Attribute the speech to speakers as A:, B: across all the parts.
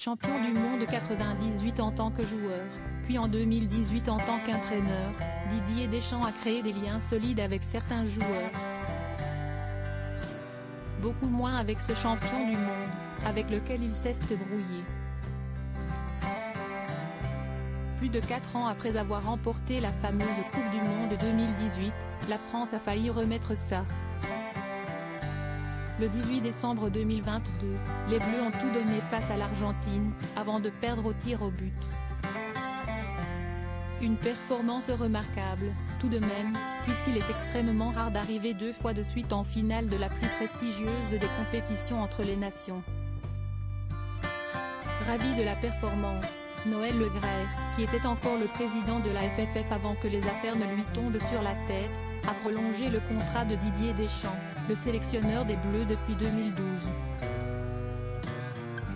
A: Champion du monde 98 en tant que joueur, puis en 2018 en tant qu'entraîneur, Didier Deschamps a créé des liens solides avec certains joueurs. Beaucoup moins avec ce champion du monde, avec lequel il cesse de brouiller. Plus de 4 ans après avoir remporté la fameuse Coupe du Monde 2018, la France a failli remettre ça. Le 18 décembre 2022, les Bleus ont tout donné face à l'Argentine, avant de perdre au tir au but. Une performance remarquable, tout de même, puisqu'il est extrêmement rare d'arriver 2 fois de suite en finale de la plus prestigieuse des compétitions entre les nations. Ravi de la performance, Noël Le Graët, qui était encore le président de la FFF avant que les affaires ne lui tombent sur la tête, a prolongé le contrat de Didier Deschamps, le sélectionneur des Bleus depuis 2012.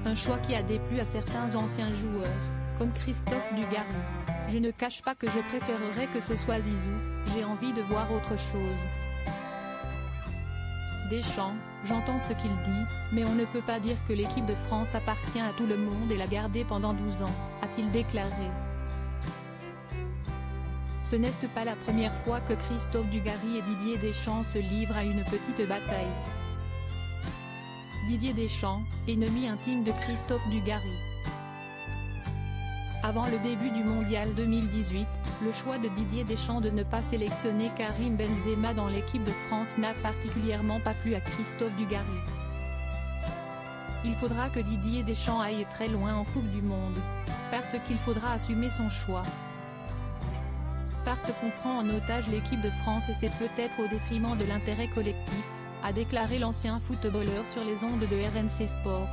A: Un choix qui a déplu à certains anciens joueurs, comme Christophe Dugarry. Je ne cache pas que je préférerais que ce soit Zizou, j'ai envie de voir autre chose. Deschamps, j'entends ce qu'il dit, mais on ne peut pas dire que l'équipe de France appartient à tout le monde et l'a gardée pendant 12 ans, a-t-il déclaré. Ce n'est pas la première fois que Christophe Dugarry et Didier Deschamps se livrent à une petite bataille. Didier Deschamps, ennemi intime de Christophe Dugarry. Avant le début du Mondial 2018, le choix de Didier Deschamps de ne pas sélectionner Karim Benzema dans l'équipe de France n'a particulièrement pas plu à Christophe Dugarry. Il faudra que Didier Deschamps aille très loin en Coupe du Monde, parce qu'il faudra assumer son choix. Parce qu'on prend en otage l'équipe de France et c'est peut-être au détriment de l'intérêt collectif, a déclaré l'ancien footballeur sur les ondes de RMC Sport.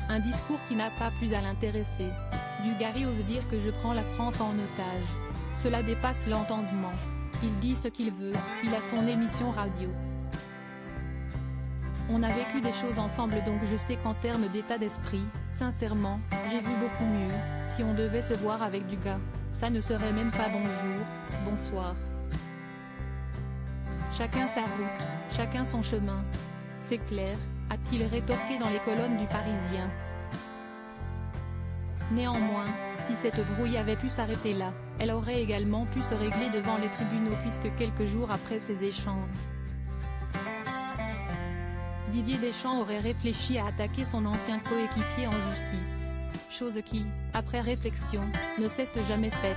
A: Un discours qui n'a pas plu à l'intéresser. Dugarry ose dire que je prends la France en otage. Cela dépasse l'entendement. Il dit ce qu'il veut, il a son émission radio. On a vécu des choses ensemble donc je sais qu'en termes d'état d'esprit, sincèrement, j'ai vu beaucoup mieux. Si on devait se voir avec du gars, ça ne serait même pas bonjour, bonsoir. Chacun sa route, chacun son chemin. C'est clair, a-t-il rétorqué dans les colonnes du Parisien. Néanmoins, si cette brouille avait pu s'arrêter là, elle aurait également pu se régler devant les tribunaux puisque quelques jours après ces échanges, Didier Deschamps aurait réfléchi à attaquer son ancien coéquipier en justice. Chose qui, après réflexion, ne s'est jamais faite.